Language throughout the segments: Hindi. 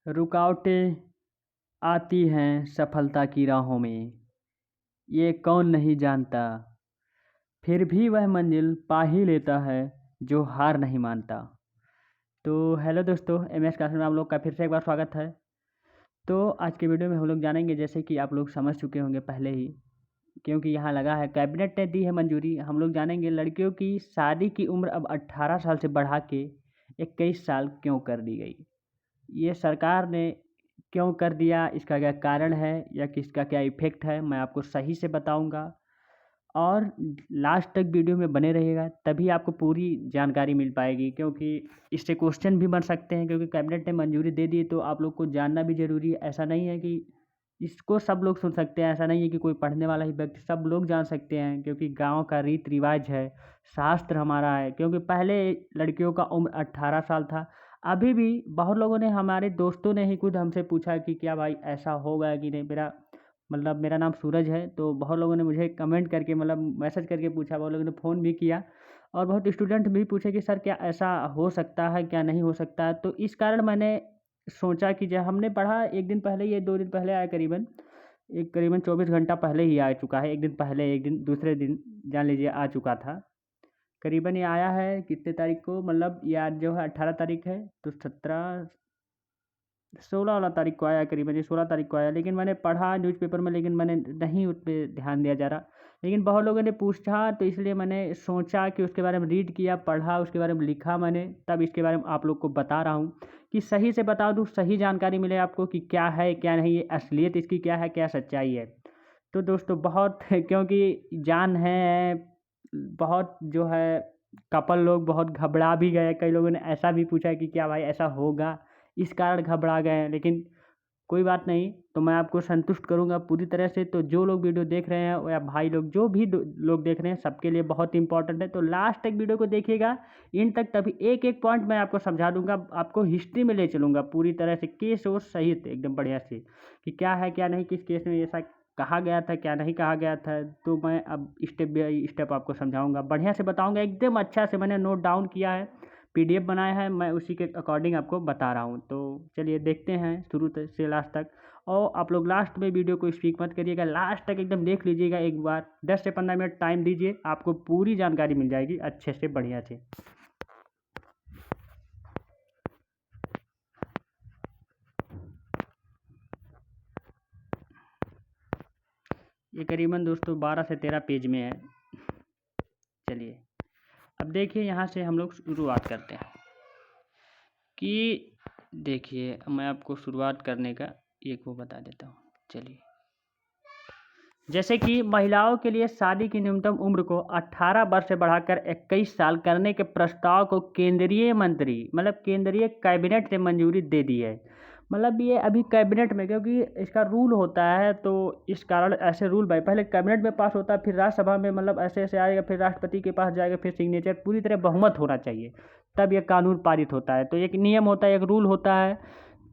रुकावटें आती हैं सफलता की राहों में, ये कौन नहीं जानता। फिर भी वह मंजिल पा ही लेता है जो हार नहीं मानता। तो हेलो दोस्तों, एमएस क्लास में आप लोग का फिर से एक बार स्वागत है। तो आज के वीडियो में हम लोग जानेंगे, जैसे कि आप लोग समझ चुके होंगे पहले ही, क्योंकि यहाँ लगा है कैबिनेट ने दी है मंजूरी। हम लोग जानेंगे लड़कियों की शादी की उम्र अब 18 साल से बढ़ा के 21 साल क्यों कर दी गई। ये सरकार ने क्यों कर दिया, इसका क्या कारण है या किसका क्या इफ़ेक्ट है, मैं आपको सही से बताऊंगा। और लास्ट तक वीडियो में बने रहिएगा, तभी आपको पूरी जानकारी मिल पाएगी, क्योंकि इससे क्वेश्चन भी बन सकते हैं। क्योंकि कैबिनेट ने मंजूरी दे दी तो आप लोग को जानना भी ज़रूरी है। ऐसा नहीं है कि इसको सब लोग सुन सकते हैं, ऐसा नहीं है कि कोई पढ़ने वाला ही व्यक्ति, सब लोग जान सकते हैं, क्योंकि गांव का रीति रिवाज है, शास्त्र हमारा है। क्योंकि पहले लड़कियों का उम्र 18 साल था। अभी भी बहुत लोगों ने, हमारे दोस्तों ने ही खुद हमसे पूछा कि क्या भाई ऐसा होगा कि नहीं। मेरा नाम सूरज है, तो बहुत लोगों ने मुझे कमेंट करके, मैसेज करके पूछा, बहुत लोगों ने फ़ोन भी किया और बहुत स्टूडेंट भी पूछे कि सर क्या ऐसा हो सकता है, क्या नहीं हो सकता है। तो इस कारण मैंने सोचा कि जब हमने पढ़ा एक दिन पहले, ये 2 दिन पहले आया, करीबन 24 घंटा पहले ही आ चुका है। एक दिन पहले, एक दिन दूसरे दिन जान लीजिए आ चुका था। करीबन ये आया है कितने तारीख को, ये आज जो है 18 तारीख है, तो 17 16 वाला तारीख को आया, करीबन ये 16 तारीख को आया। लेकिन मैंने पढ़ा न्यूज़पेपर में, लेकिन मैंने नहीं उस पर ध्यान दिया जा रहा। लेकिन बहुत लोगों ने पूछा, तो इसलिए मैंने सोचा कि उसके बारे में रीड किया, पढ़ा, उसके बारे में लिखा मैंने, तब इसके बारे में आप लोग को बता रहा हूँ कि सही से बता दूँ, सही जानकारी मिले आपको कि क्या है क्या नहीं, ये असलियत इसकी क्या है, क्या सच्चाई है। तो दोस्तों बहुत क्योंकि जान है, बहुत जो है कपल लोग बहुत घबरा भी गए। कई लोगों ने ऐसा भी पूछा कि क्या भाई ऐसा होगा, इस कारण घबरा गए हैं। लेकिन कोई बात नहीं, तो मैं आपको संतुष्ट करूंगा पूरी तरह से। तो जो लोग वीडियो देख रहे हैं, या भाई लोग जो भी लोग देख रहे हैं, सबके लिए बहुत इंपॉर्टेंट है। तो लास्ट तक वीडियो को देखिएगा, इन तक, तभी एक एक पॉइंट मैं आपको समझा दूंगा, आपको हिस्ट्री में ले चलूँगा पूरी तरह से, केस और सहित एकदम बढ़िया से, कि क्या है क्या नहीं, किस केस में ऐसा कहा गया था, क्या नहीं कहा गया था। तो मैं अब स्टेप बाई स्टेप आपको समझाऊंगा, बढ़िया से बताऊंगा, एकदम अच्छा से। मैंने नोट डाउन किया है, पीडीएफ बनाया है, मैं उसी के अकॉर्डिंग आपको बता रहा हूँ। तो चलिए देखते हैं शुरू से लास्ट तक। और आप लोग लास्ट में वीडियो को स्पीक मत करिएगा, लास्ट तक एकदम देख लीजिएगा एक बार। 10 से 15 मिनट टाइम दीजिए, आपको पूरी जानकारी मिल जाएगी अच्छे से, बढ़िया से। ये करीबन दोस्तों 12 से 13 पेज में है। चलिए अब देखिए, यहाँ से हम लोग शुरुआत करते हैं कि देखिए, मैं आपको शुरुआत करने का एक वो बता देता हूँ। चलिए, जैसे कि महिलाओं के लिए शादी की न्यूनतम उम्र को 18 वर्ष से बढ़ाकर 21 साल करने के प्रस्ताव को केंद्रीय मंत्री, केंद्रीय कैबिनेट ने मंजूरी दे दी है। ये अभी कैबिनेट में, क्योंकि इसका रूल होता है, तो इस कारण ऐसे रूल भाई पहले कैबिनेट में पास होता है, फिर राज्यसभा में, ऐसे ऐसे आएगा, फिर राष्ट्रपति के पास जाएगा, फिर सिग्नेचर, पूरी तरह बहुमत होना चाहिए, तब ये कानून पारित होता है। तो एक नियम होता है, एक रूल होता है।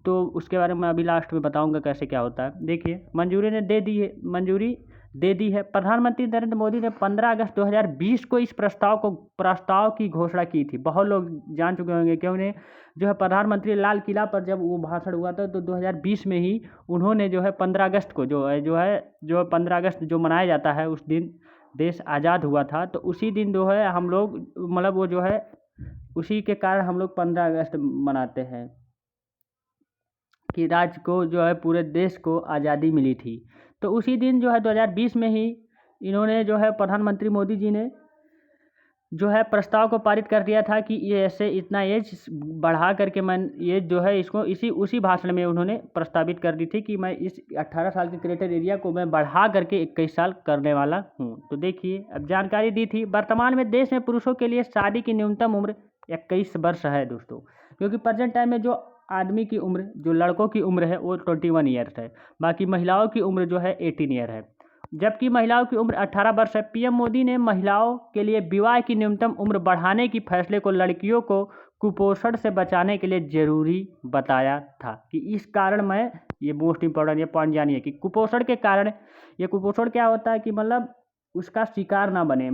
तो उसके बारे में अभी लास्ट में बताऊंगा कैसे क्या होता है। देखिए, मंजूरी दे दी है। प्रधानमंत्री नरेंद्र मोदी ने 15 अगस्त 2020 को इस प्रस्ताव की घोषणा की थी। बहुत लोग जान चुके होंगे, क्योंकि जो है प्रधानमंत्री लाल किला पर जब वो भाषण हुआ था, तो 2020 में ही उन्होंने जो है 15 अगस्त को जो 15 अगस्त जो मनाया जाता है, उस दिन देश आज़ाद हुआ था। तो उसी दिन जो है हम लोग, वो जो है उसी के कारण हम लोग 15 अगस्त मनाते हैं, कि राज्य को जो है, पूरे देश को आज़ादी मिली थी। तो उसी दिन जो है 2020 में ही इन्होंने जो है, प्रधानमंत्री मोदी जी ने जो है प्रस्ताव को पारित कर दिया था कि ये ऐसे इतना एज बढ़ा करके, मैं ये जो है इसको उसी भाषण में उन्होंने प्रस्तावित कर दी थी कि मैं इस 18 साल के क्रेटर एरिया को मैं बढ़ा करके 21 साल करने वाला हूँ। तो देखिए, अब जानकारी दी थी। वर्तमान में देश में पुरुषों के लिए शादी की न्यूनतम उम्र 21 वर्ष है दोस्तों, क्योंकि प्रेजेंट टाइम में जो आदमी की उम्र, जो लड़कों की उम्र है, वो 21 ईयर्स है। बाकी महिलाओं की उम्र जो है 18 ईयर है, जबकि महिलाओं की उम्र 18 वर्ष है। पीएम मोदी ने महिलाओं के लिए विवाह की न्यूनतम उम्र बढ़ाने की फैसले को लड़कियों को कुपोषण से बचाने के लिए जरूरी बताया था, कि इस कारण मैं, ये मोस्ट इंपॉर्टेंट ये पॉइंट जानिए, कि कुपोषण के कारण, ये कुपोषण क्या होता है कि उसका शिकार ना बने,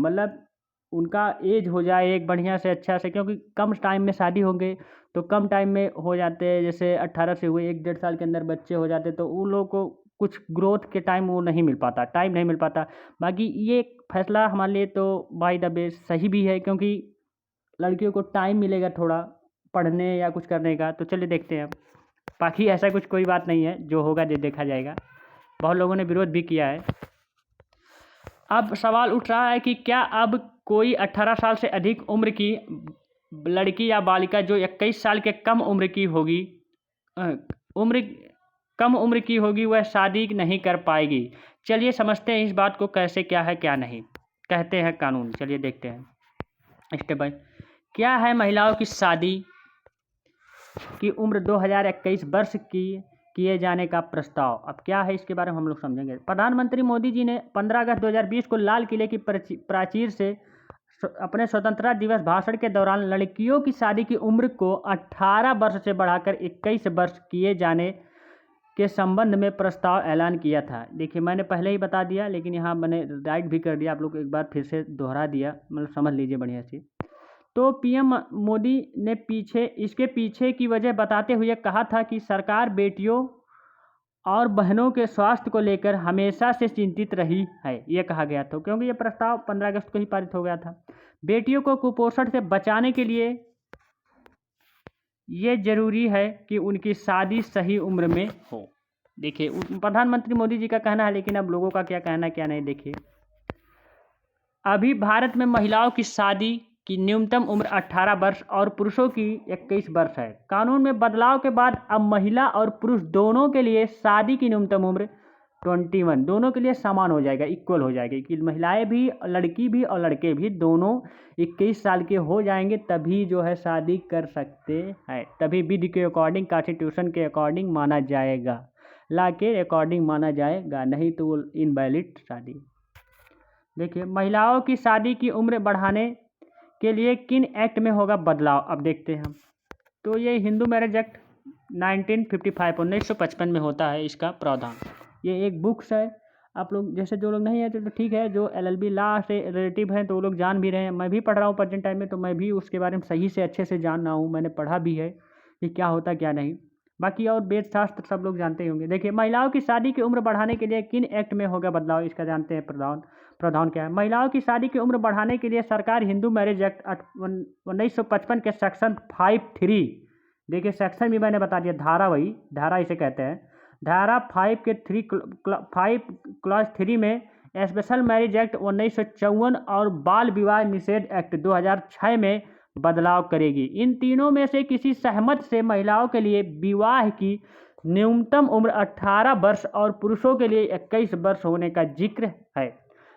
उनका एज हो जाए एक बढ़िया से अच्छा से, क्योंकि कम टाइम में शादी होंगे तो कम टाइम में हो जाते हैं, जैसे 18 से हुए 1-1.5 साल के अंदर बच्चे हो जाते तो उन लोगों को कुछ ग्रोथ के टाइम वो नहीं मिल पाता, टाइम नहीं मिल पाता। बाकी ये फैसला हमारे लिए तो बाय द वे सही भी है, क्योंकि लड़कियों को टाइम मिलेगा थोड़ा पढ़ने या कुछ करने का। तो चलिए देखते हैं अब। बाकी ऐसा कुछ कोई बात नहीं है, जो होगा जो देखा जाएगा। बहुत लोगों ने विरोध भी किया है। अब सवाल उठ रहा है कि क्या अब कोई 18 साल से अधिक उम्र की लड़की या बालिका जो 21 साल के कम उम्र की होगी उम्र कम उम्र की होगी वह शादी नहीं कर पाएगी। चलिए समझते हैं इस बात को, कैसे क्या है क्या नहीं कहते हैं कानून। चलिए देखते हैं स्टेप बाय। क्या है महिलाओं की शादी की उम्र 2021 वर्ष की किए जाने का प्रस्ताव। अब क्या है इसके बारे में हम लोग समझेंगे। प्रधानमंत्री मोदी जी ने 15 अगस्त 2020 को लाल किले की प्राचीर से अपने स्वतंत्रता दिवस भाषण के दौरान लड़कियों की शादी की उम्र को 18 वर्ष से बढ़ाकर 21 वर्ष किए जाने के संबंध में प्रस्ताव ऐलान किया था। देखिए मैंने पहले ही बता दिया, लेकिन यहाँ मैंने राइट भी कर दिया, आप लोग एक बार फिर से दोहरा दिया, मतलब समझ लीजिए बढ़िया से। तो पीएम मोदी ने इसके पीछे की वजह बताते हुए कहा था कि सरकार बेटियों और बहनों के स्वास्थ्य को लेकर हमेशा से चिंतित रही है, ये कहा गया था, क्योंकि ये प्रस्ताव 15 अगस्त को ही पारित हो गया था। बेटियों को कुपोषण से बचाने के लिए ये जरूरी है कि उनकी शादी सही उम्र में हो। देखिए प्रधानमंत्री मोदी जी का कहना है, लेकिन अब लोगों का क्या कहना है क्या नहीं। देखिए अभी भारत में महिलाओं की शादी की न्यूनतम उम्र 18 वर्ष और पुरुषों की 21 वर्ष है। कानून में बदलाव के बाद अब महिला और पुरुष दोनों के लिए शादी की न्यूनतम उम्र 21 दोनों के लिए समान हो जाएगा, इक्वल हो जाएगी कि महिलाएं भी, लड़की भी और लड़के भी दोनों 21 साल के हो जाएंगे, तभी जो है शादी कर सकते हैं। तभी विधि के अकॉर्डिंग, कॉन्स्टिट्यूशन के अकॉर्डिंग माना जाएगा, लॉ के अकॉर्डिंग माना जाएगा, नहीं तो वो इनवैलिड शादी। देखिए महिलाओं की शादी की उम्र बढ़ाने के लिए किन एक्ट में होगा बदलाव, अब देखते हैं हम। तो ये हिंदू मैरिज एक्ट 1955 में होता है इसका प्रावधान। ये एक बुक्स है, आप लोग जैसे जो लोग नहीं है तो ठीक है, जो LLB लॉ से रिलेटिव हैं तो वो लोग जान भी रहे हैं। मैं भी पढ़ रहा हूँ प्रेजेंट टाइम में, तो मैं भी उसके बारे में सही से अच्छे से जान रहा हूँ, मैंने पढ़ा भी है कि क्या होता क्या नहीं। बाकी और वेद शास्त्र सब लोग जानते ही होंगे। देखिए महिलाओं की शादी की उम्र बढ़ाने के लिए किन एक्ट में होगा बदलाव, इसका जानते हैं प्रावधान क्या है। महिलाओं की शादी की उम्र बढ़ाने के लिए सरकार हिंदू मैरिज एक्ट 1955 के सेक्शन 5(3), देखिए सेक्शन भी मैंने बता दिया, धारा वही धारा इसे कहते हैं, धारा 5 के 5 क्लॉज 3 में स्पेशल मैरिज एक्ट 1954 और बाल विवाह निषेध एक्ट 2006 में बदलाव करेगी। इन तीनों में से किसी सहमत से महिलाओं के लिए विवाह की न्यूनतम उम्र 18 वर्ष और पुरुषों के लिए 21 वर्ष होने का जिक्र है।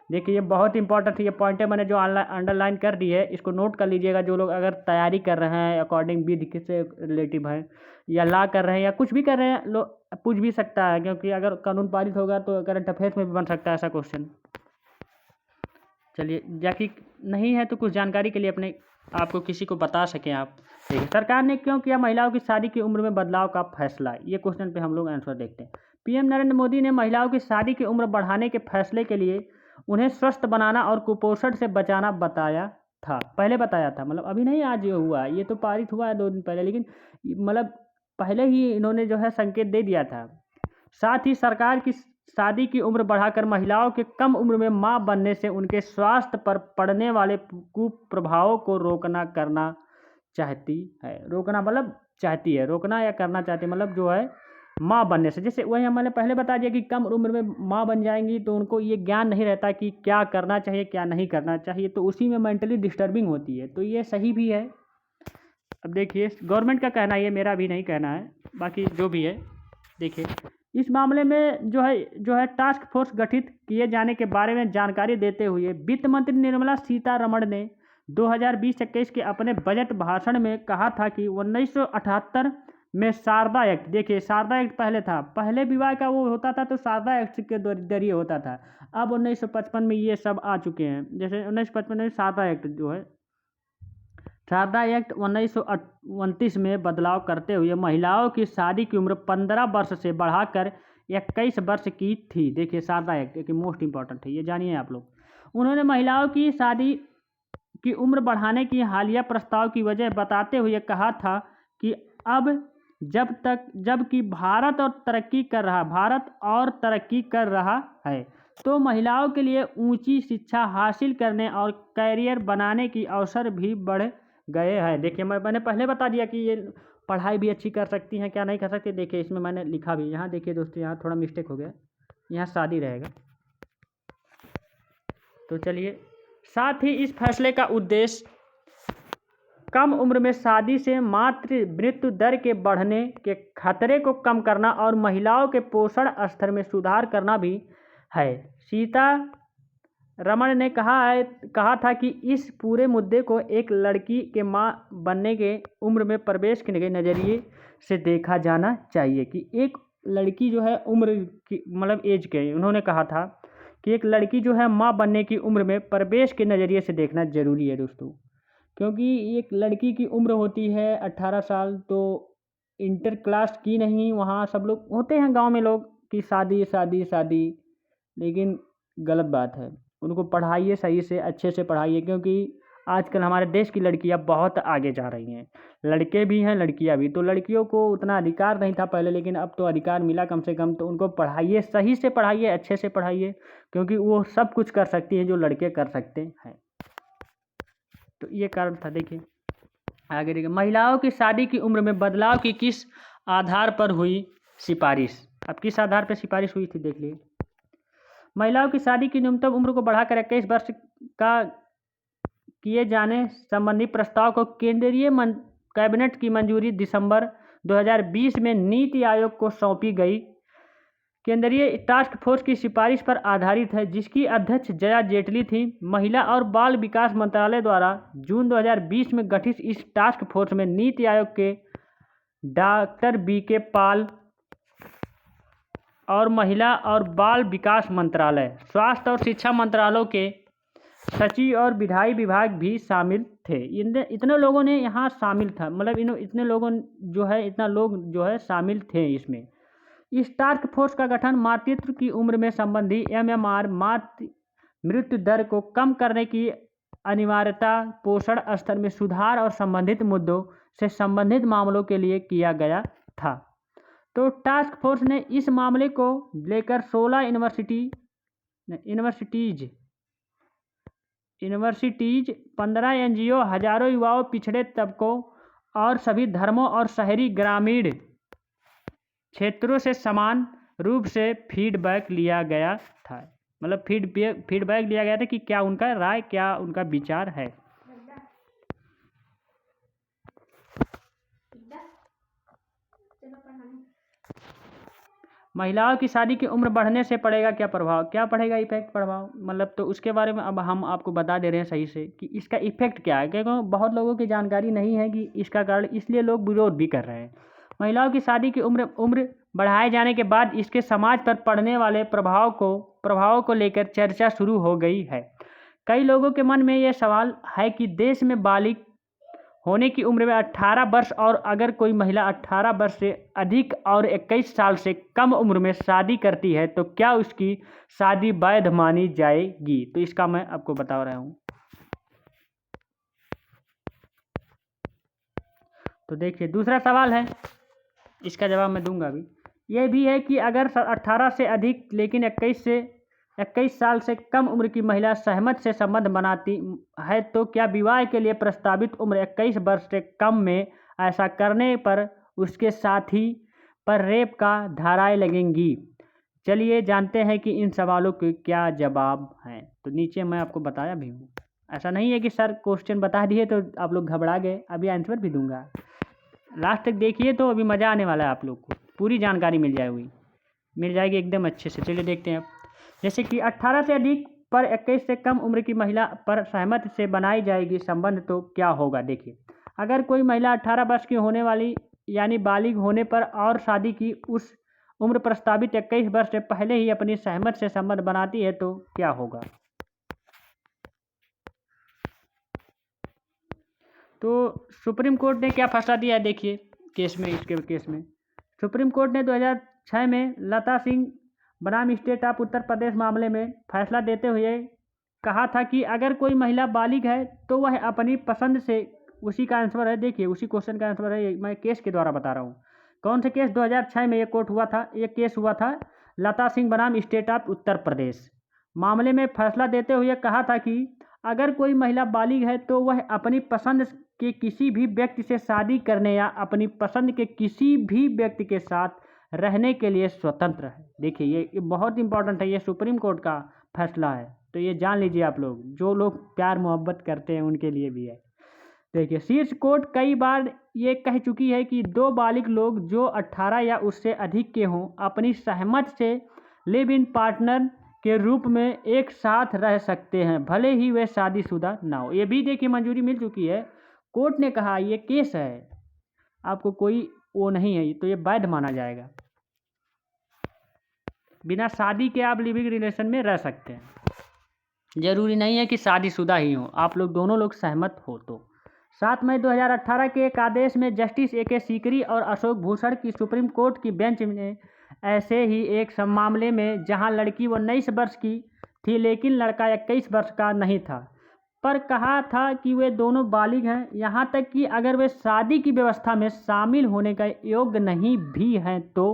देखिए ये बहुत इंपॉर्टेंट है, ये पॉइंटें मैंने जो अंडरलाइन कर दी है, इसको नोट कर लीजिएगा। जो लोग अगर तैयारी कर रहे हैं अकॉर्डिंग विधि से रिलेटिव हैं या लॉ कर रहे हैं या कुछ भी कर रहे हैं, लोग पूछ भी सकता है, क्योंकि अगर कानून पारित होगा तो करंट अफेयर्स में भी बन सकता है ऐसा क्वेश्चन। चलिए जाकि नहीं है तो कुछ जानकारी के लिए अपने आपको किसी को बता सकें आप। देखिए सरकार ने क्यों किया महिलाओं की शादी की उम्र में बदलाव का फैसला, ये क्वेश्चन पे हम लोग आंसर देखते हैं। पीएम नरेंद्र मोदी ने महिलाओं की शादी की उम्र बढ़ाने के फैसले के लिए उन्हें स्वस्थ बनाना और कुपोषण से बचाना बताया था, पहले बताया था, मतलब अभी नहीं आज ये हुआ, ये तो पारित हुआ है 2 दिन पहले, लेकिन मतलब पहले ही इन्होंने जो है संकेत दे दिया था। साथ ही सरकार की शादी की उम्र बढ़ाकर महिलाओं के कम उम्र में मां बनने से उनके स्वास्थ्य पर पड़ने वाले कुप्रभावों को रोकना करना चाहती है। रोकना मतलब चाहती है, रोकना या करना चाहती है, मतलब जो है माँ बनने से, जैसे वही हमने पहले बता दिया कि कम उम्र में माँ बन जाएंगी तो उनको ये ज्ञान नहीं रहता कि क्या करना चाहिए क्या नहीं करना चाहिए, तो उसी में मेंटली डिस्टर्बिंग होती है, तो ये सही भी है। अब देखिए गवर्नमेंट का कहना है, ये मेरा भी नहीं कहना है, बाकी जो भी है। देखिए इस मामले में जो है टास्क फोर्स गठित किए जाने के बारे में जानकारी देते हुए वित्त मंत्री निर्मला सीतारमण ने 2020-21 के अपने बजट भाषण में कहा था कि 1978 में शारदा एक्ट, देखिए शारदा एक्ट पहले था, पहले विवाह का वो होता था तो शारदा एक्ट के जरिए होता था। अब 1955 में ये सब आ चुके हैं, जैसे 1955 में शारदा एक्ट जो है, शारदा एक्ट 1929 में बदलाव करते हुए महिलाओं की शादी की उम्र 15 वर्ष से बढ़ाकर 21 वर्ष की थी। देखिए शारदा एक्ट एक मोस्ट इंपॉर्टेंट है, ये जानिए आप लोग। उन्होंने महिलाओं की शादी की उम्र बढ़ाने की हालिया प्रस्ताव की वजह बताते हुए कहा था कि अब जबकि भारत और तरक्की कर रहा है, तो महिलाओं के लिए ऊंची शिक्षा हासिल करने और कैरियर बनाने की अवसर भी बढ़ गए हैं। देखिए, मैंने पहले बता दिया कि ये पढ़ाई भी अच्छी कर सकती हैं, क्या नहीं कर सकती। देखिए, इसमें मैंने लिखा भी, यहाँ देखिए दोस्तों, यहाँ थोड़ा मिस्टेक हो गया, यहाँ शादी रहेगा। तो चलिए, साथ ही इस फैसले का उद्देश्य कम उम्र में शादी से मातृ मृत्यु दर के बढ़ने के खतरे को कम करना और महिलाओं के पोषण स्तर में सुधार करना भी है। सीतारमण ने कहा था कि इस पूरे मुद्दे को एक लड़की के मां बनने के उम्र में प्रवेश के नज़रिए से देखा जाना चाहिए, कि एक लड़की जो है उम्र की मतलब एज के, उन्होंने कहा था कि एक लड़की जो है मां बनने की उम्र में प्रवेश के नज़रिए से देखना जरूरी है दोस्तों। क्योंकि एक लड़की की उम्र होती है 18 साल, तो इंटर क्लास की नहीं, वहाँ सब लोग होते हैं गांव में लोग कि शादी शादी शादी, लेकिन गलत बात है। उनको पढ़ाइए, सही से अच्छे से पढ़ाइए, क्योंकि आजकल हमारे देश की लड़कियां बहुत आगे जा रही हैं। लड़के भी हैं, लड़कियां भी। तो लड़कियों को उतना अधिकार नहीं था पहले, लेकिन अब तो अधिकार मिला कम से कम। तो उनको पढ़ाइए, सही से पढ़ाइए, अच्छे से पढ़ाइए, क्योंकि वो सब कुछ कर सकती हैं जो लड़के कर सकते हैं। तो ये कारण था। देखिए आगे, देखिए, महिलाओं की शादी की उम्र में बदलाव की किस आधार पर हुई सिफारिश। अब किस आधार पर सिफारिश हुई थी, देख लिए। महिलाओं की शादी की न्यूनतम उम्र को बढ़ाकर 21 वर्ष का किए जाने संबंधी प्रस्ताव को केंद्रीय कैबिनेट की मंजूरी दिसंबर 2020 में नीति आयोग को सौंपी गई। केंद्रीय टास्क फोर्स की सिफारिश पर आधारित है, जिसकी अध्यक्ष जया जेटली थी। महिला और बाल विकास मंत्रालय द्वारा जून 2020 में गठित इस टास्क फोर्स में नीति आयोग के डॉक्टर BK पाल और महिला और बाल विकास मंत्रालय, स्वास्थ्य और शिक्षा मंत्रालयों के सचिव और विधायी विभाग भी शामिल थे। इतने लोगों ने यहाँ शामिल था, मतलब इतने लोगों जो है, इतना लोग जो है शामिल थे इसमें। इस टास्क फोर्स का गठन मातृत्व की उम्र में संबंधी MMR, मातृ मृत्यु दर को कम करने की अनिवार्यता, पोषण स्तर में सुधार और संबंधित मुद्दों से संबंधित मामलों के लिए किया गया था। तो टास्क फोर्स ने इस मामले को लेकर 16 यूनिवर्सिटीज, 15 NGO, हजारों युवाओं, पिछड़े तबकों और सभी धर्मों और शहरी ग्रामीण क्षेत्रों से समान रूप से फीडबैक लिया गया था। मतलब फीडबैक लिया गया था कि क्या उनका राय, क्या उनका विचार है। महिलाओं की शादी की उम्र बढ़ने से पड़ेगा क्या प्रभाव, क्या पड़ेगा इफेक्ट, प्रभाव मतलब, तो उसके बारे में अब हम आपको बता दे रहे हैं सही से कि इसका इफेक्ट क्या है, क्योंकि बहुत लोगों की जानकारी नहीं है कि इसका कारण, इसलिए लोग विरोध भी कर रहे हैं। महिलाओं की शादी की उम्र बढ़ाए जाने के बाद इसके समाज पर पड़ने वाले प्रभावों को लेकर चर्चा शुरू हो गई है। कई लोगों के मन में यह सवाल है कि देश में बालिग होने की उम्र में 18 वर्ष, और अगर कोई महिला 18 वर्ष से अधिक और 21 साल से कम उम्र में शादी करती है तो क्या उसकी शादी वैध मानी जाएगी। तो इसका मैं आपको बता रहा हूँ। तो देखिए, दूसरा सवाल है, इसका जवाब मैं दूंगा अभी। यह भी है कि अगर 18 से अधिक लेकिन 21 साल से कम उम्र की महिला सहमत से संबंध बनाती है तो क्या विवाह के लिए प्रस्तावित उम्र 21 वर्ष से कम में ऐसा करने पर उसके साथी पर रेप का धाराएं लगेंगी। चलिए जानते हैं कि इन सवालों के क्या जवाब हैं। तो नीचे मैं आपको बताया भी हूँ, ऐसा नहीं है कि सर क्वेश्चन बता दिए तो आप लोग घबरा गए, अभी आंसर भी दूंगा। लास्ट तक देखिए तो अभी मज़ा आने वाला है, आप लोग को पूरी जानकारी मिल जाएगी एकदम अच्छे से। चलिए देखते हैं अब। जैसे कि 18 से अधिक पर 21 से कम उम्र की महिला पर सहमति से बनाई जाएगी संबंध तो क्या होगा। देखिए, अगर कोई महिला 18 वर्ष की होने वाली यानी बालिग होने पर और शादी की उस उम्र प्रस्तावित 21 वर्ष से पहले ही अपनी सहमति से संबंध बनाती है तो क्या होगा। तो सुप्रीम कोर्ट ने क्या फैसला दिया है, देखिए इसके केस में सुप्रीम कोर्ट ने 2006 में लता सिंह बनाम स्टेट ऑफ उत्तर प्रदेश मामले में फैसला देते हुए कहा था कि अगर कोई महिला बालिग है तो वह अपनी पसंद से, उसी का आंसर है, देखिए उसी क्वेश्चन का आंसर है, मैं केस के द्वारा बता रहा हूँ। कौन से केस? 2006 में ये कोर्ट हुआ था, ये केस हुआ था लता सिंह बनाम स्टेट ऑफ उत्तर प्रदेश। मामले में फैसला देते हुए कहा था कि अगर कोई महिला बालिग है तो वह अपनी पसंद के किसी भी व्यक्ति से शादी करने या अपनी पसंद के किसी भी व्यक्ति के साथ रहने के लिए स्वतंत्र है। देखिए ये बहुत इंपॉर्टेंट है, ये सुप्रीम कोर्ट का फैसला है, तो ये जान लीजिए आप लोग, जो लोग प्यार मोहब्बत करते हैं उनके लिए भी है। देखिए शीर्ष कोर्ट कई बार ये कह चुकी है कि दो बालिग लोग जो 18 या उससे अधिक के हों अपनी सहमति से लिव इन पार्टनर के रूप में एक साथ रह सकते हैं, भले ही वे शादीशुदा ना हो। ये भी देखिए मंजूरी मिल चुकी है, कोर्ट ने कहा ये केस है, आपको कोई वो नहीं है, तो ये वैध माना जाएगा, बिना शादी के आप लिविंग रिलेशन में रह सकते हैं। जरूरी नहीं है कि शादीशुदा ही हो, आप लोग दोनों लोग सहमत हो तो। 7 मई 2018 के एक आदेश में जस्टिस A.K. सीकरी और अशोक भूषण की सुप्रीम कोर्ट की बेंच ने ऐसे ही एक मामले में जहां लड़की 19 वर्ष की थी लेकिन लड़का 21 वर्ष का नहीं था, पर कहा था कि वे दोनों बालिग हैं, यहां तक कि अगर वे शादी की व्यवस्था में शामिल होने का योग्य नहीं भी हैं तो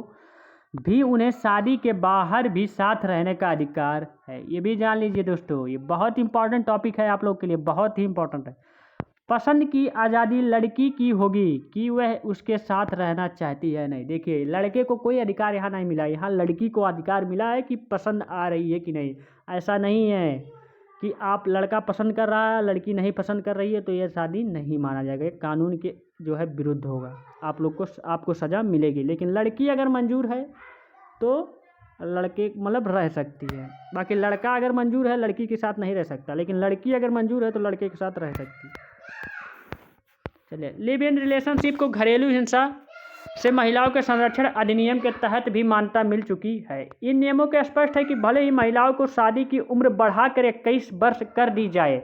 भी उन्हें शादी के बाहर भी साथ रहने का अधिकार है। ये भी जान लीजिए दोस्तों, ये बहुत इंपॉर्टेंट टॉपिक है आप लोग के लिए, बहुत ही इंपॉर्टेंट है। पसंद की आज़ादी लड़की की होगी कि वह उसके साथ रहना चाहती है नहीं। देखिए लड़के को कोई अधिकार यहाँ नहीं मिला, यहाँ लड़की को अधिकार मिला है कि पसंद आ रही है कि नहीं। ऐसा नहीं है कि आप लड़का पसंद कर रहा है लड़की नहीं पसंद कर रही है तो यह शादी नहीं माना जाएगा, ये कानून के जो है विरुद्ध होगा, आप लोग को आपको सज़ा मिलेगी। लेकिन लड़की अगर मंजूर है तो लड़के मतलब रह सकती है, बाकी लड़का अगर मंजूर है लड़की के साथ नहीं रह सकता, लेकिन लड़की अगर मंजूर है तो लड़के के साथ रह सकती है। चलिए, लिव इन रिलेशनशिप को घरेलू हिंसा से महिलाओं के संरक्षण अधिनियम के तहत भी मान्यता मिल चुकी है। इन नियमों के स्पष्ट है कि भले ही महिलाओं को शादी की उम्र बढ़ाकर 21 वर्ष कर दी जाए,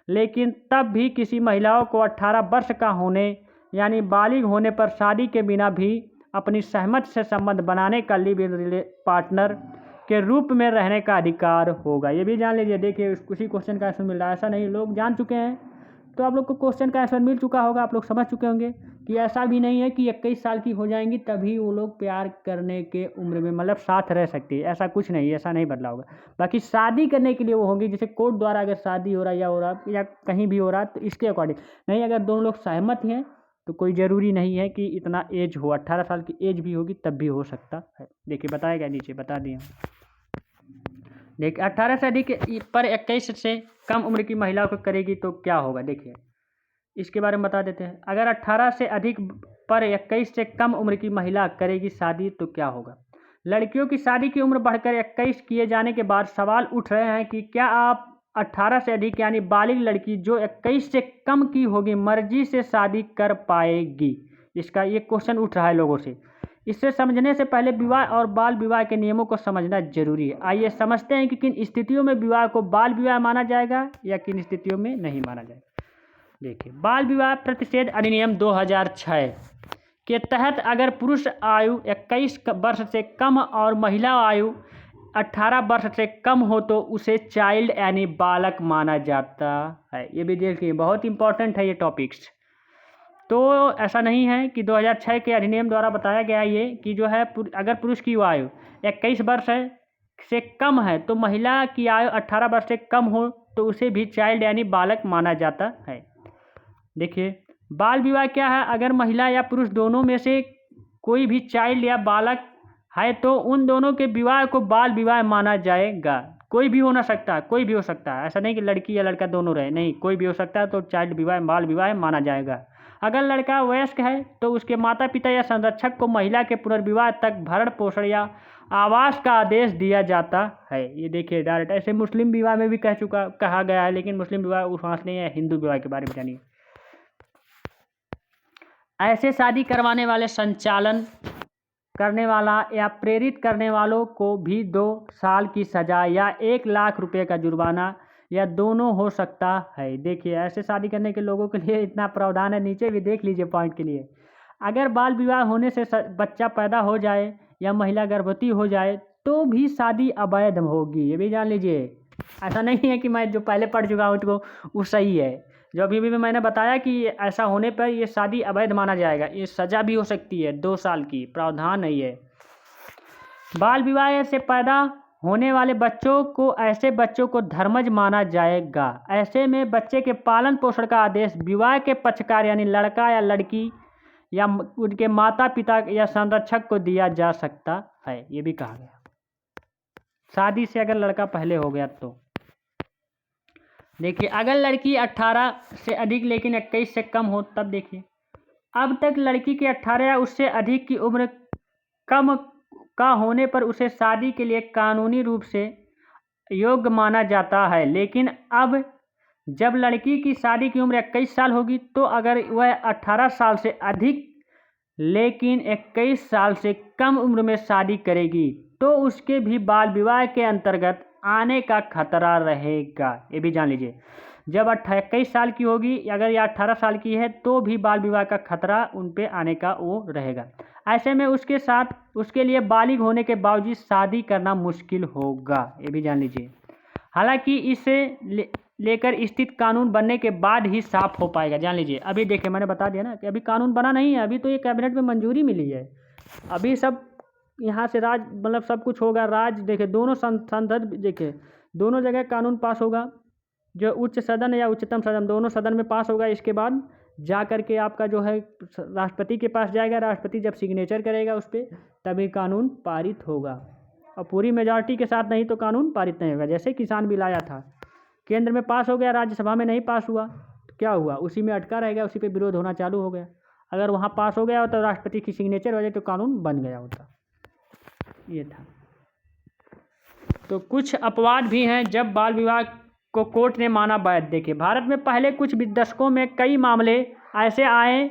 लेकिन तब भी किसी महिलाओं को 18 वर्ष का होने यानी बालिग होने पर शादी के बिना भी अपनी सहमति से संबंध बनाने का लिव इन पार्टनर के रूप में रहने का अधिकार होगा। ये भी जान लीजिए। देखिए उसी क्वेश्चन का आंसर मिल रहा है, ऐसा नहीं लोग जान चुके हैं तो आप लोग को क्वेश्चन का आंसर मिल चुका होगा, आप लोग समझ चुके होंगे कि ऐसा भी नहीं है कि 21 साल की हो जाएंगी तभी वो लोग प्यार करने के उम्र में मतलब साथ रह सकती है, ऐसा कुछ नहीं, ऐसा नहीं बदला होगा। बाकी शादी करने के लिए वो होंगी, जैसे कोर्ट द्वारा अगर शादी हो रहा या कहीं भी हो रहा तो इसके अकॉर्डिंग नहीं, अगर दोनों लोग सहमत हैं तो कोई ज़रूरी नहीं है कि इतना एज हो, 18 साल की एज भी होगी तब भी हो सकता है। देखिए बताएगा नीचे बता दिए। देखिए 18 से अधिक पर 21 से कम उम्र की महिला को करेगी तो क्या होगा, देखिए इसके बारे में बता देते हैं। अगर 18 से अधिक पर 21 से कम उम्र की महिला करेगी शादी तो क्या होगा। लड़कियों की शादी की उम्र बढ़कर 21 किए जाने के बाद सवाल उठ रहे हैं कि क्या आप 18 से अधिक यानी बालिग लड़की जो 21 से कम की होगी मर्जी से शादी कर पाएगी। इसका ये क्वेश्चन उठ रहा है लोगों से। इससे समझने से पहले विवाह और बाल विवाह के नियमों को समझना जरूरी है। आइए समझते हैं कि किन स्थितियों में विवाह को बाल विवाह माना जाएगा या किन स्थितियों में नहीं माना जाएगा। देखिए बाल विवाह प्रतिषेध अधिनियम 2006 के तहत अगर पुरुष आयु 21 वर्ष से कम और महिला आयु 18 वर्ष से कम हो तो उसे चाइल्ड यानी बालक माना जाता है। ये भी देखिए बहुत इंपॉर्टेंट है ये टॉपिक्स। तो ऐसा नहीं है कि 2006 के अधिनियम द्वारा बताया गया ये कि जो है अगर पुरुष की आयु 21 वर्ष से कम है तो महिला की आयु 18 वर्ष से कम हो तो उसे भी चाइल्ड यानी बालक माना जाता है। देखिए बाल विवाह क्या है, अगर महिला या पुरुष दोनों में से कोई भी चाइल्ड या बालक है तो उन दोनों के विवाह को बाल विवाह माना जाएगा। कोई भी हो ना सकता, कोई भी हो सकता है, ऐसा नहीं कि लड़की या लड़का दोनों रहे, नहीं कोई भी हो सकता है तो चाइल्ड विवाह बाल विवाह माना जाएगा। अगर लड़का वयस्क है तो उसके माता पिता या संरक्षक को महिला के पुनर्विवाह तक भरण पोषण या आवास का आदेश दिया जाता है। ये देखिए डायरेक्ट ऐसे मुस्लिम विवाह में भी कहा गया है, लेकिन मुस्लिम विवाह उस वहाँ नहीं है, हिंदू विवाह के बारे में जानिए। ऐसे शादी करवाने वाले, संचालन करने वाला या प्रेरित करने वालों को भी 2 साल की सज़ा या 1 लाख रुपए का जुर्माना या दोनों हो सकता है। देखिए ऐसे शादी करने के लोगों के लिए इतना प्रावधान है, नीचे भी देख लीजिए पॉइंट के लिए। अगर बाल विवाह होने से बच्चा पैदा हो जाए या महिला गर्भवती हो जाए तो भी शादी अवैध होगी, ये भी जान लीजिए। ऐसा नहीं है कि मैं जो पहले पढ़ चुका हूँ तो वो सही है। जो अभी भी मैंने बताया कि ऐसा होने पर ये शादी अवैध माना जाएगा, ये सज़ा भी हो सकती है 2 साल की, प्रावधान नहीं है। बाल विवाह से पैदा होने वाले बच्चों को, ऐसे बच्चों को धर्मज माना जाएगा। ऐसे में बच्चे के पालन पोषण का आदेश विवाह के पक्षकार यानी लड़का या लड़की या उनके माता पिता या संरक्षक को दिया जा सकता है। ये भी कहा गया। शादी से अगर लड़का पहले हो गया तो देखिए, अगर लड़की 18 से अधिक लेकिन 21 से कम हो तब देखिए, अब तक लड़की के 18 या उससे अधिक की उम्र कम का होने पर उसे शादी के लिए कानूनी रूप से योग्य माना जाता है। लेकिन अब जब लड़की की शादी की उम्र 21 साल होगी तो अगर वह 18 साल से अधिक लेकिन 21 साल से कम उम्र में शादी करेगी तो उसके भी बाल विवाह के अंतर्गत आने का खतरा रहेगा। ये भी जान लीजिए, जब 21 साल की होगी, अगर यह 18 साल की है तो भी बाल विवाह का खतरा उन पे आने का वो रहेगा। ऐसे में उसके साथ उसके लिए बालिग होने के बावजूद शादी करना मुश्किल होगा। ये भी जान लीजिए। हालांकि इसे लेकर स्थित कानून बनने के बाद ही साफ हो पाएगा। जान लीजिए, अभी देखिए मैंने बता दिया ना कि अभी कानून बना नहीं है, अभी तो ये कैबिनेट में मंजूरी मिली है। अभी सब यहाँ से राज मतलब सब कुछ होगा। राज देखिए, दोनों संसद देखिए, दोनों जगह कानून पास होगा। जो उच्च सदन या उच्चतम सदन, दोनों सदन में पास होगा। इसके बाद जा कर के आपका जो है राष्ट्रपति के पास जाएगा। राष्ट्रपति जब सिग्नेचर करेगा उस पर, तभी कानून पारित होगा। और पूरी मेजॉरिटी के साथ नहीं तो कानून पारित नहीं होगा। जैसे किसान बिल आया था, केंद्र में पास हो गया, राज्यसभा में नहीं पास हुआ तो क्या हुआ, उसी में अटका रहेगा, उसी पे विरोध होना चालू हो गया। अगर वहाँ पास हो गया हो तो राष्ट्रपति की सिग्नेचर हो जाए तो कानून बन गया होता। ये था। तो कुछ अपवाद भी हैं जब बाल विवाह को कोर्ट ने माना वैध। देखिए, भारत में पहले कुछ दशकों में कई मामले ऐसे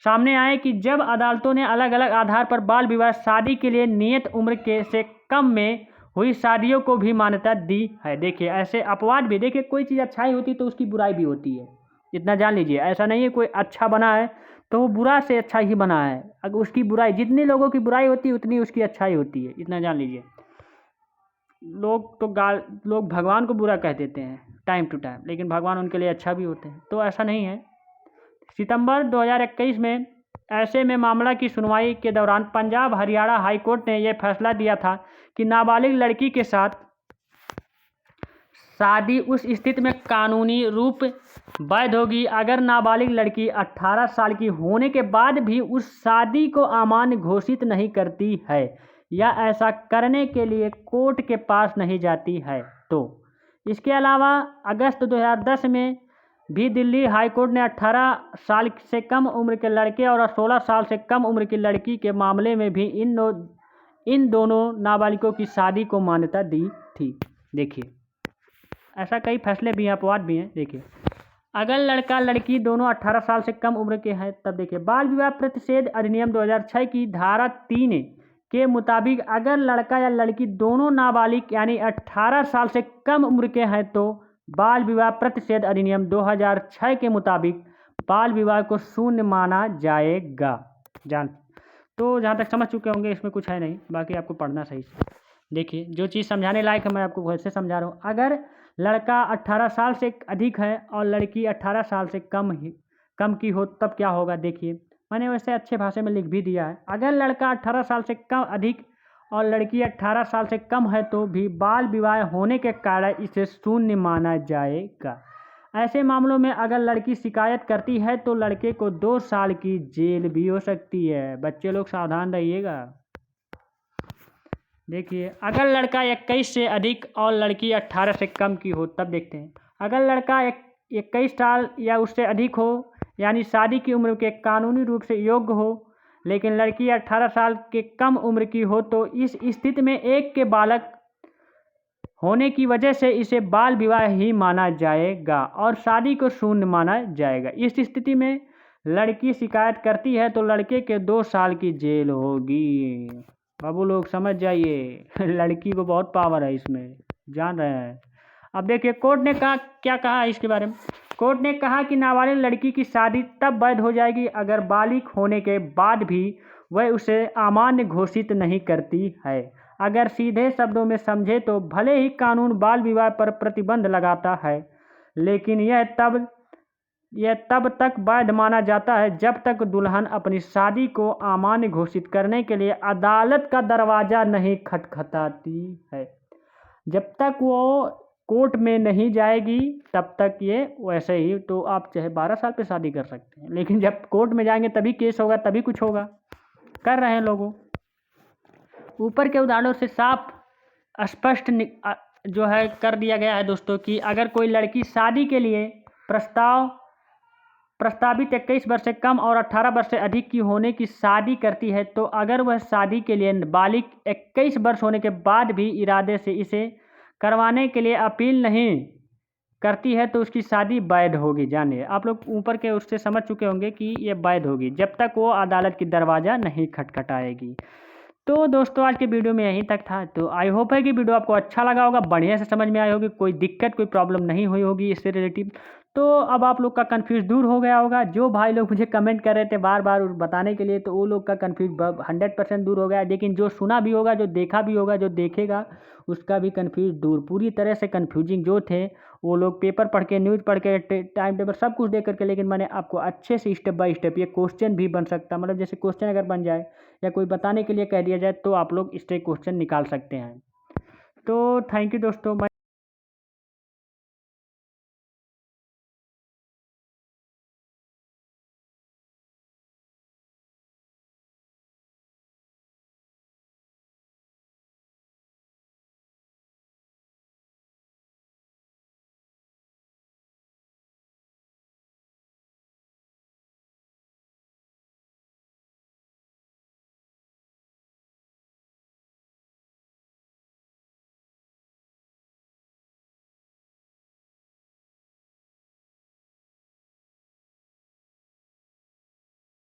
सामने आए कि जब अदालतों ने अलग अलग आधार पर बाल विवाह शादी के लिए नियत उम्र के से कम में हुई शादियों को भी मान्यता दी है। देखिए, ऐसे अपवाद भी, देखिए कोई चीज़ अच्छाई होती है तो उसकी बुराई भी होती है, इतना जान लीजिए। ऐसा नहीं है कोई अच्छा बना है तो वो बुरा से अच्छा ही बना है। अगर उसकी बुराई, जितनी लोगों की बुराई होती है उतनी उसकी अच्छाई होती है, इतना जान लीजिए। लोग भगवान को बुरा कह देते हैं टाइम टू टाइम, लेकिन भगवान उनके लिए अच्छा भी होते हैं, तो ऐसा नहीं है। सितंबर 2021 में ऐसे में मामला की सुनवाई के दौरान पंजाब हरियाणा हाई कोर्ट ने यह फैसला दिया था कि नाबालिग लड़की के साथ शादी उस स्थिति में कानूनी रूप वैध होगी अगर नाबालिग लड़की 18 साल की होने के बाद भी उस शादी को अमान्य घोषित नहीं करती है या ऐसा करने के लिए कोर्ट के पास नहीं जाती है तो। इसके अलावा अगस्त 2010 में भी दिल्ली हाई कोर्ट ने 18 साल से कम उम्र के लड़के और 16 साल से कम उम्र की लड़की के मामले में भी इन दोनों नाबालिगों की शादी को मान्यता दी थी। देखिए, ऐसा कई फैसले भी हैं, अपवाद भी हैं। देखिए, अगर लड़का लड़की दोनों 18 साल से कम उम्र के हैं तब देखिए, बाल विवाह प्रतिषेध अधिनियम 2006 की धारा 3 के मुताबिक अगर लड़का या लड़की दोनों नाबालिग यानी 18 साल से कम उम्र के हैं तो बाल विवाह प्रतिषेध अधिनियम 2006 के मुताबिक बाल विवाह को शून्य माना जाएगा। तो जहाँ तक समझ चुके होंगे, इसमें कुछ है नहीं, बाकी आपको पढ़ना सही से। देखिए, जो चीज़ समझाने लायक है मैं आपको वैसे समझा रहा हूँ। अगर लड़का 18 साल से अधिक है और लड़की 18 साल से कम की हो तब क्या होगा। देखिए, मैंने वैसे अच्छे भाषा में लिख भी दिया है। अगर लड़का 18 साल से कम अधिक और लड़की 18 साल से कम है तो भी बाल विवाह होने के कारण इसे शून्य माना जाएगा। ऐसे मामलों में अगर लड़की शिकायत करती है तो लड़के को 2 साल की जेल भी हो सकती है। बच्चे लोग सावधान रहिएगा। देखिए, अगर लड़का 21 से अधिक और लड़की 18 से कम की हो तब देखते हैं। अगर लड़का 21 साल या उससे अधिक हो यानी शादी की उम्र के कानूनी रूप से योग्य हो लेकिन लड़की 18 साल के कम उम्र की हो तो इस स्थिति में एक के बालक होने की वजह से इसे बाल विवाह ही माना जाएगा और शादी को शून्य माना जाएगा। इस स्थिति में लड़की शिकायत करती है तो लड़के के 2 साल की जेल होगी। बाबू लोग समझ जाइए, लड़की को बहुत पावर है इसमें, जान रहे हैं। अब देखिए, कोर्ट ने क्या कहा इसके बारे में। कोर्ट ने कहा कि नाबालिग लड़की की शादी तब वैध हो जाएगी अगर बालिग होने के बाद भी वह उसे अमान्य घोषित नहीं करती है। अगर सीधे शब्दों में समझे तो भले ही कानून बाल विवाह पर प्रतिबंध लगाता है, लेकिन यह तब तक वैध माना जाता है जब तक दुल्हन अपनी शादी को अमान्य घोषित करने के लिए अदालत का दरवाज़ा नहीं खटखटाती है। जब तक वो कोर्ट में नहीं जाएगी तब तक ये वैसे ही, तो आप चाहे 12 साल पे शादी कर सकते हैं, लेकिन जब कोर्ट में जाएंगे तभी केस होगा, तभी कुछ होगा। कर रहे हैं लोगों। ऊपर के उदाहरणों से साफ स्पष्ट जो है कर दिया गया है दोस्तों कि अगर कोई लड़की शादी के लिए प्रस्तावित 21 वर्ष से कम और 18 वर्ष से अधिक की होने की शादी करती है, तो अगर वह शादी के लिए बालिग 21 वर्ष होने के बाद भी इरादे से इसे करवाने के लिए अपील नहीं करती है तो उसकी शादी वैध होगी। जानिए, आप लोग ऊपर के उससे समझ चुके होंगे कि ये वैध होगी जब तक वो अदालत की दरवाज़ा नहीं खटखटाएगी। तो दोस्तों आज के वीडियो में यहीं तक था। तो आई होप है कि वीडियो आपको अच्छा लगा होगा, बढ़िया से समझ में आई होगी, कोई दिक्कत कोई प्रॉब्लम नहीं हुई होगी इससे रिलेटिव। तो अब आप लोग का कन्फ्यूज दूर हो गया होगा। जो भाई लोग मुझे कमेंट कर रहे थे बार बार बताने के लिए, तो वो लोग का कन्फ्यूज 100% दूर हो गया। लेकिन जो सुना भी होगा, जो देखा भी होगा, जो देखेगा उसका भी कन्फ्यूज दूर। पूरी तरह से कन्फ्यूजिंग जो थे वो लोग पेपर पढ़ के, न्यूज़ पढ़ के, टाइम टेबल सब कुछ देख करके, लेकिन मैंने आपको अच्छे से स्टेप बाय स्टेप, ये क्वेश्चन भी बन सकता, मतलब जैसे क्वेश्चन अगर बन जाए या कोई बताने के लिए कह दिया जाए तो आप लोग इससे क्वेश्चन निकाल सकते हैं। तो थैंक यू दोस्तों।